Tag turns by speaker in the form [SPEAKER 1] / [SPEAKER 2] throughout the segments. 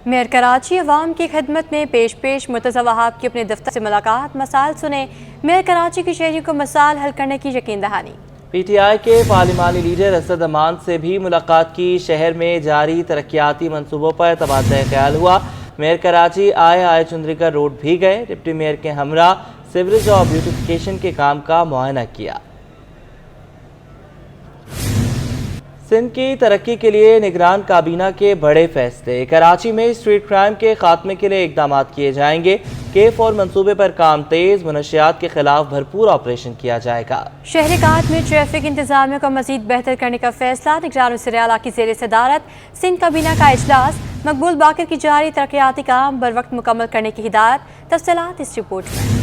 [SPEAKER 1] Mayor Karachi عوام کی خدمت میں پیش مرتضی وہاب کی اپنے دفتر سے ملاقات، مسائل سنے۔ میئر کراچی کی شہریوں کو مسائل حل کرنے کی یقین دہانی۔
[SPEAKER 2] پی ٹی آئی کے پارلیمانی لیڈر اسد امان سے بھی ملاقات کی، شہر میں جاری ترقیاتی منصوبوں پر تبادلہ خیال ہوا۔ میئر کراچی آئے چندریکا روڈ بھی گئے، ڈپٹی میئر کے ہمراہ سیوریج اور بیوٹیفیکیشن کے کام کا معائنہ کیا۔ سندھ کی ترقی کے لیے نگران کابینہ کے بڑے فیصلے، کراچی میں اسٹریٹ کرائم کے خاتمے کے لیے اقدامات کیے جائیں گے، K4 منصوبے پر کام تیز، منشیات کے خلاف بھرپور آپریشن کیا جائے گا۔
[SPEAKER 1] شہر قائد میں ٹریفک انتظامیہ کو مزید بہتر کرنے کا فیصلہ، نگران وزیر اعلیٰ کی زیر صدارت سندھ کابینہ کا اجلاس، مقبول باقر کی جاری ترقیاتی کام بروقت مکمل کرنے کی ہدایت۔ تفصیلات اس رپورٹ میں۔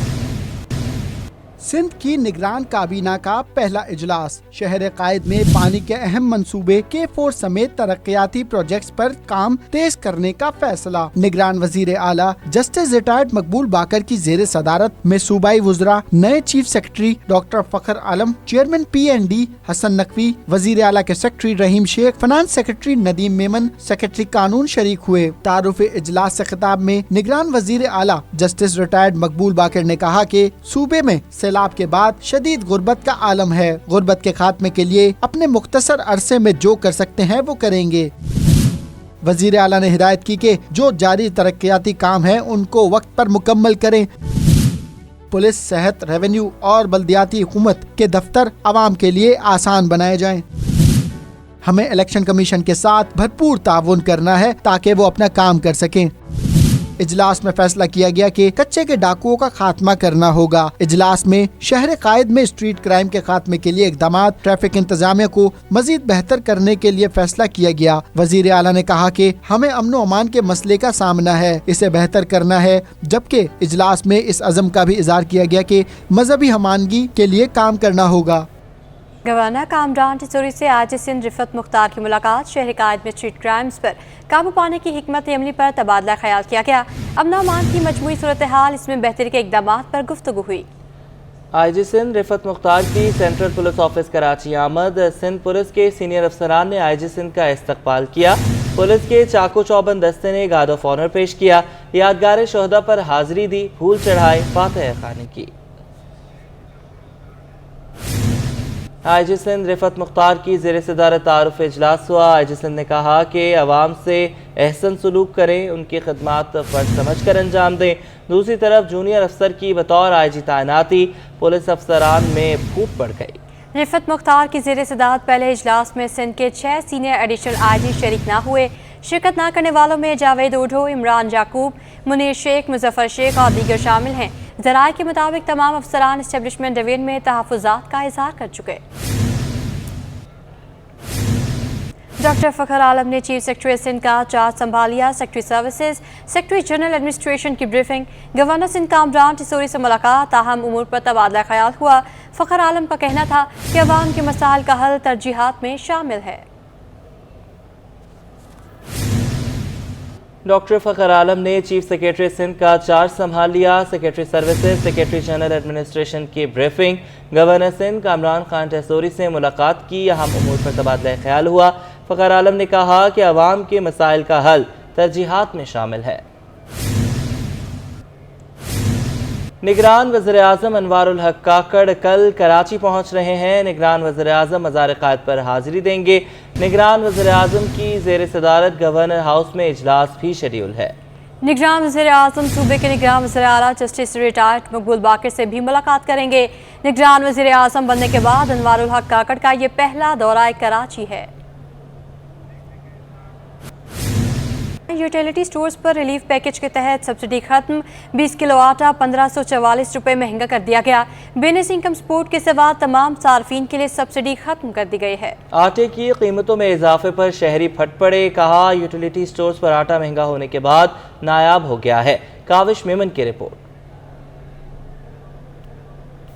[SPEAKER 3] سندھ کی نگران کابینہ کا پہلا اجلاس، شہر قائد میں پانی کے اہم منصوبے K4 سمیت ترقیاتی پروجیکٹس پر کام تیز کرنے کا فیصلہ۔ نگران وزیر اعلیٰ جسٹس ریٹائرڈ مقبول باقر کی زیر صدارت میں صوبائی وزراء، نئے چیف سیکرٹری ڈاکٹر فخر عالم، چیئرمین PND حسن نقوی، وزیر اعلیٰ کے سیکرٹری رحیم شیخ، finance secretary Nadeem Memon, secretary قانون شریک ہوئے۔ تعارف اجلاس سے خطاب میں نگران وزیر اعلیٰ جسٹس ریٹائرڈ مقبول باقر نے کہا کہ صوبے میں سیلاب کے بعد شدید غربت کا عالم ہے، غربت کے خاتمے کے لیے اپنے مختصر عرصے میں جو کر سکتے ہیں وہ کریں گے۔ وزیر اعلیٰ نے ہدایت کی کہ جو جاری ترقیاتی کام ہیں ان کو وقت پر مکمل کریں۔ پولیس، صحت، ریونیو اور بلدیاتی حکومت کے دفتر عوام کے لیے آسان بنائے جائیں۔ ہمیں الیکشن کمیشن کے ساتھ بھرپور تعاون کرنا ہے تاکہ وہ اپنا کام کر سکیں۔ اجلاس میں فیصلہ کیا گیا کہ کچے کے ڈاکوؤں کا خاتمہ کرنا ہوگا۔ اجلاس میں شہر قائد میں اسٹریٹ کرائم کے خاتمے کے لیے اقدامات، ٹریفک انتظامیہ کو مزید بہتر کرنے کے لیے فیصلہ کیا گیا۔ وزیر اعلیٰ نے کہا کہ ہمیں امن و امان کے مسئلے کا سامنا ہے، اسے بہتر کرنا ہے، جبکہ اجلاس میں اس عزم کا بھی اظہار کیا گیا کہ مذہبی ہمانگی کے لیے کام کرنا ہوگا۔
[SPEAKER 1] گورنر کامران ٹیسوری سے آج سندھ رفعت مختار کی ملاقات، شہر قائد میں اسٹریٹ کرائمز پر قابو پانے کی حکمت عملی پر تبادلہ خیال کیا گیا۔ امن و امان کی مجموعی صورتحال، اس میں بہتری کے اقدامات پر گفتگو ہوئی۔
[SPEAKER 2] IG سندھ رفعت مختار کی سینٹرل پولیس آفس کراچی آمد، سندھ پولیس کے سینئر افسران نے IG سندھ کا استقبال کیا۔ پولیس کے چاقو چوبند دستے نے گارڈ آف آنر پیش کیا، یادگار شہداء پر حاضری دی، پھول چڑھائے، فاتحہ خوانی کی۔ IG سندھ رفعت مختار کی زیر صدارت تعارف اجلاس ہوا۔ IG سندھ نے کہا کہ عوام سے احسن سلوک کریں، ان کی خدمات فرض سمجھ کر انجام دیں۔ دوسری طرف جونیئر افسر کی بطور IG تعیناتی پولیس افسران میں پھوٹ پڑ گئی۔
[SPEAKER 1] رفعت مختار کی زیر صدارت پہلے اجلاس میں سندھ کے 6 سینئر ایڈیشنل IG شریک نہ ہوئے۔ شرکت نہ کرنے والوں میں جاوید اوڈھو، عمران یعقوب، منیر شیخ، مظفر شیخ اور دیگر شامل ہیں۔ ذرائع کے مطابق تمام افسران اسٹیبلشمنٹ ڈویژن میں تحفظات کا اظہار کر چکے۔ ڈاکٹر فخر عالم نے چیف سیکرٹری سندھ کا چارج سنبھال لیا، secretary services, secretary general administration کی بریفنگ، گورنر سندھ کامران ٹیسوری سے ملاقات، اہم امور پر تبادلہ خیال ہوا۔ فخر عالم کا کہنا تھا کہ عوام کے مسائل کا حل ترجیحات میں شامل ہے۔
[SPEAKER 2] ڈاکٹر فخر عالم نے چیف سیکرٹری سندھ کا چارج سنبھال لیا، secretary services, secretary general administration کی بریفنگ، گورنر سندھ کامران خان ٹیسوری سے ملاقات کی، اہم امور پر تبادلہ خیال ہوا۔ فخر عالم نے کہا کہ عوام کے مسائل کا حل ترجیحات میں شامل ہے۔ نگران وزیر اعظم انوار الحق کاکڑ کل کراچی پہنچ رہے ہیں۔ نگران وزیر اعظم مزار قائد پر حاضری دیں گے۔ نگران وزیر اعظم کی زیر صدارت گورنر ہاؤس میں اجلاس بھی شیڈیول ہے۔
[SPEAKER 1] نگران وزیر اعظم صوبے کے نگران وزیر اعلیٰ جسٹس ریٹائرڈ مقبول باقر سے بھی ملاقات کریں گے۔ نگران وزیر اعظم بننے کے بعد انوار الحق کاکڑ کا یہ پہلا دورہ کراچی ہے۔ یوٹیلیٹی سٹورز پر ریلیف پیکج کے تحت سبسڈی ختم، 20 کلو آٹا 1544 روپے مہنگا کر دیا گیا۔ بزنس انکم سپورٹ کے سوا تمام صارفین کے لیے سبسڈی ختم کر دی گئی ہے۔
[SPEAKER 2] آٹے کی قیمتوں میں اضافے پر شہری پھٹ پڑے، کہا یوٹیلیٹی سٹورز پر آٹا مہنگا ہونے کے بعد نایاب ہو گیا ہے۔ کاوش میمن کی رپورٹ۔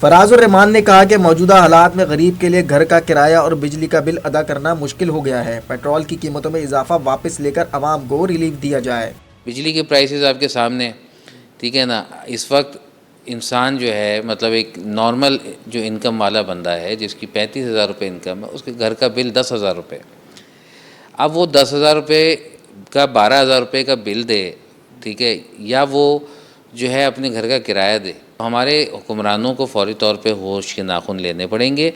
[SPEAKER 4] فراز الرحمان نے کہا کہ موجودہ حالات میں غریب کے لیے گھر کا کرایہ اور بجلی کا بل ادا کرنا مشکل ہو گیا ہے. پیٹرول کی قیمتوں میں اضافہ واپس لے کر عوام کو ریلیف دیا جائے.
[SPEAKER 5] بجلی کے پرائسز آپ کے سامنے، ٹھیک ہے نا. اس وقت انسان جو ہے مطلب ایک نارمل جو انکم والا بندہ ہے جس کی 35,000 روپے انکم ہے، اس کے گھر کا بل 10,000 روپے. اب وہ 10,000 روپے کا 12,000 روپے کا بل دے، ٹھیک ہے، یا وہ جو ہے اپنے گھر کا کرایہ دے. ہمارے حکمرانوں کو فوری طور پہ ہوش کے ناخن لینے پڑیں گے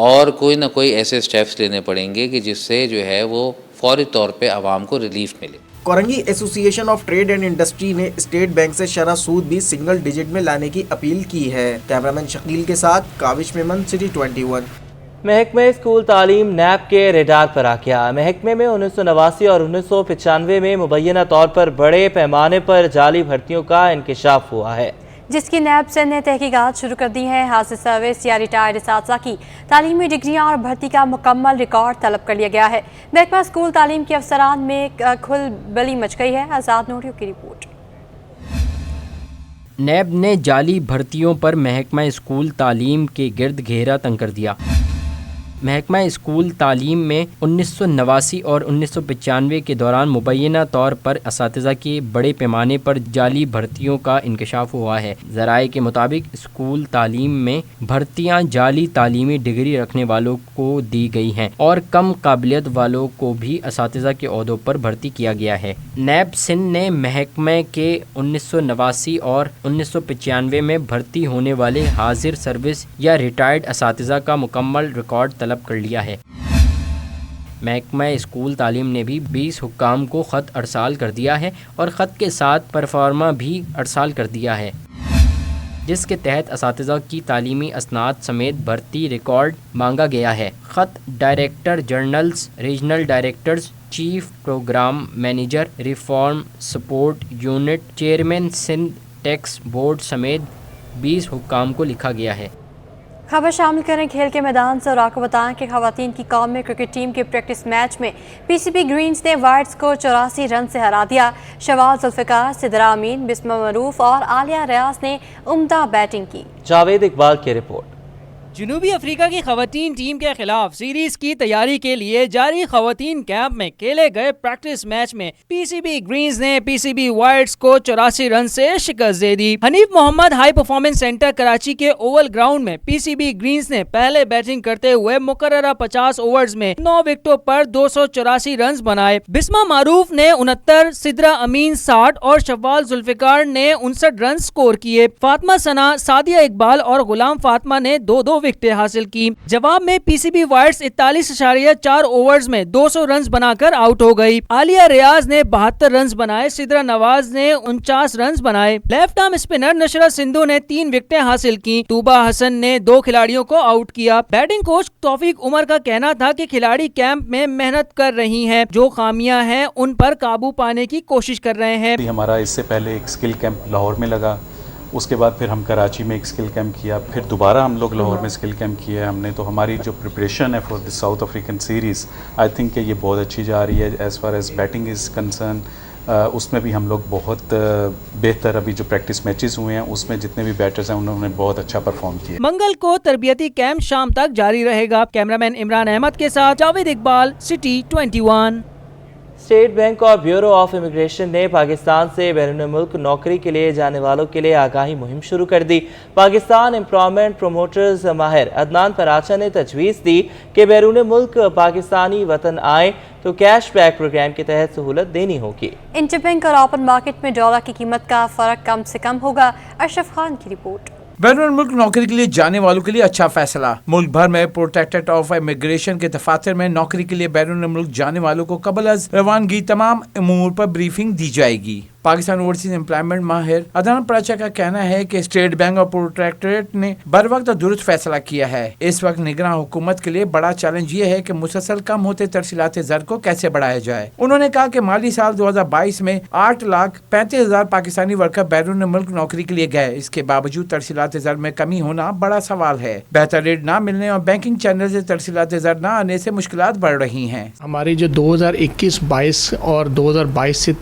[SPEAKER 5] اور کوئی نہ کوئی ایسے سٹیپس لینے پڑیں گے کہ جس سے جو ہے وہ فوری طور پہ عوام کو ریلیف ملے.
[SPEAKER 4] کورنگی ایسوسی ایشن آف ٹریڈ اینڈ انڈسٹری نے اسٹیٹ بینک سے شرح سود بھی سنگل ڈیجٹ میں لانے کی اپیل کی ہے. کیمرامین شکیل کے ساتھ کاوش میمن، سٹی 21.
[SPEAKER 2] محکمہ اسکول تعلیم نیب کے ریڈار پر آ گیا. محکمے میں 1989 اور 1995 میں مبینہ طور پر بڑے پیمانے پر جعلی بھرتیوں کا انکشاف ہوا ہے،
[SPEAKER 1] جس کی نیب سے نے تحقیقات شروع کر دی ہیں. حاصل سروس یا ریٹائرڈ اساتذہ کی تعلیمی ڈگریاں اور بھرتی کا مکمل ریکارڈ طلب کر لیا گیا ہے. محکمہ اسکول تعلیم کے افسران میں کھل بلی مچ گئی ہے. آزاد نوریو کی رپورٹ.
[SPEAKER 6] نیب نے جعلی بھرتیوں پر محکمہ اسکول تعلیم کے گرد گھیرا تنگ کر دیا. محکمہ اسکول تعلیم میں 1989 اور 1995 کے دوران مبینہ طور پر اساتذہ کے بڑے پیمانے پر جعلی بھرتیوں کا انکشاف ہوا ہے. ذرائع کے مطابق اسکول تعلیم میں بھرتیاں جعلی تعلیمی ڈگری رکھنے والوں کو دی گئی ہیں اور کم قابلیت والوں کو بھی اساتذہ کے عہدوں پر بھرتی کیا گیا ہے. نیب سندھ نے محکمہ کے 1989 اور 1995 میں بھرتی ہونے والے حاضر سروس یا ریٹائرڈ اساتذہ کا مکمل ریکارڈ طلب کر لیا ہے. محکمہ اسکول تعلیم نے بھی 20 حکام کو خط ارسال کر دیا ہے اور خط کے ساتھ پرفارما بھی ارسال کر دیا ہے، جس کے تحت اساتذہ کی تعلیمی اسناد سمیت بھرتی ریکارڈ مانگا گیا ہے. خط director generals, regional directors, chief programme manager, reform support unit, chairman Sindh tax board سمیت 20 حکام کو لکھا گیا ہے.
[SPEAKER 1] خبر شامل کریں کھیل کے میدان سے اور آپ کو بتائیں کہ خواتین کی قومی کرکٹ ٹیم کے پریکٹس میچ میں پی سی بی گرینز نے وائٹس کو 84 رن سے ہرا دیا. شہباز ذوالفقار، سدرا امین، بسمہ معروف اور عالیہ ریاض نے عمدہ بیٹنگ کی.
[SPEAKER 2] جاوید اقبال کی رپورٹ.
[SPEAKER 7] جنوبی افریقہ کی خواتین ٹیم کے خلاف سیریز کی تیاری کے لیے جاری خواتین کیمپ میں کھیلے گئے پریکٹس میچ میں پی سی بی گرینز نے پی سی بی وائٹس کو 84 رن سے شکست دے دی. حنیف محمد ہائی پرفارمنس سینٹر کراچی کے اوول گراؤنڈ میں پی سی بی گرینز نے پہلے بیٹنگ کرتے ہوئے مقررہ 50 اوورز میں 9 وکٹوں پر 284 رنز بنائے. بسمہ معروف نے 69، سدرا امین 60 اور شہباز ذوالفقار نے 59 رن سکور کیے. فاطمہ ثنا، سعدیہ اقبال اور غلام فاطمہ نے 2 وکٹیں حاصل کی. جواب میں پی سی بی وائٹس 41.4 اوورز میں 200 رنز بنا کر آؤٹ ہو گئی. عالیہ ریاض نے 72 رنز بنائے. سدرا نواز نے 49 رنز بنائے. لیفٹ آرم اسپنر نشرت سندھو نے 3 وکٹیں حاصل کی. طوبہ حسن نے 2 کھلاڑیوں کو آؤٹ کیا. بیٹنگ کوچ توفیق عمر کا کہنا تھا کہ کھلاڑی کیمپ میں محنت کر رہی ہیں، جو خامیاں ہیں ان پر قابو پانے کی کوشش کر رہے ہیں.
[SPEAKER 8] ہمارا اس سے پہلے ایک اسکل کیمپ لاہور میں لگا، اس کے بعد پھر ہم کراچی میں ایک اسکل کیمپ کیا، پھر دوبارہ ہم لوگ لاہور میں اسکل کیمپ کیا ہے ہم نے. تو ہماری جو پریپریشن ہے for the South African series I think کہ یہ بہت اچھی جا رہی ہے. As far as batting is concern اس میں بھی ہم لوگ بہت بہتر، ابھی جو پریکٹس میچز ہوئے ہیں اس میں جتنے بھی بیٹرز ہیں انہوں نے بہت اچھا پرفارم کیا.
[SPEAKER 7] منگل کو تربیتی کیمپ شام تک جاری رہے گا. کیمرامین عمران احمد کے ساتھ Javed Iqbal, city 21.
[SPEAKER 2] State bank اور بیورو آف امیگریشن نے پاکستان سے بیرون ملک نوکری کے لیے جانے والوں کے لیے آگاہی مہم شروع کر دی. پاکستان امپلائمنٹ پروموٹرز ماہر عدنان پراچا نے تجویز دی کہ بیرون ملک پاکستانی وطن آئیں تو کیش بیک پروگرام کے تحت سہولت دینی ہوگی.
[SPEAKER 1] انٹر بینک اور اوپن مارکیٹ میں ڈالر کی قیمت کا فرق کم سے کم ہوگا. اشرف خان کی رپورٹ.
[SPEAKER 9] بیرون ملک نوکری کے لیے جانے والوں کے لیے اچھا فیصلہ. ملک بھر میں پروٹیکٹریٹ آف امیگریشن کے دفاتر میں نوکری کے لیے بیرون ملک جانے والوں کو قبل از روانگی تمام امور پر بریفنگ دی جائے گی. پاکستان اوورسیز امپلائمنٹ ماہر عدنان پراچا کا کہنا ہے کہ اسٹیٹ بینک اور پروٹیکٹریٹ نے بر وقت درست فیصلہ کیا ہے. اس وقت نگراں حکومت کے لیے بڑا چیلنج یہ ہے کہ مسلسل کم ہوتے ترسیلات زر کو کیسے بڑھایا جائے. انہوں نے کہا کہ مالی سال 2022 میں 8,35,000 پاکستانی ورکر بیرون ملک نوکری کے لیے گئے. اس کے باوجود ترسیلات زر میں کمی ہونا بڑا سوال ہے. بہتر ریٹ نہ ملنے اور بینکنگ چینل سے ترسیلات زر نہ آنے سے مشکلات بڑھ رہی ہیں.
[SPEAKER 10] ہماری جو 2021-22 اور 2022 سے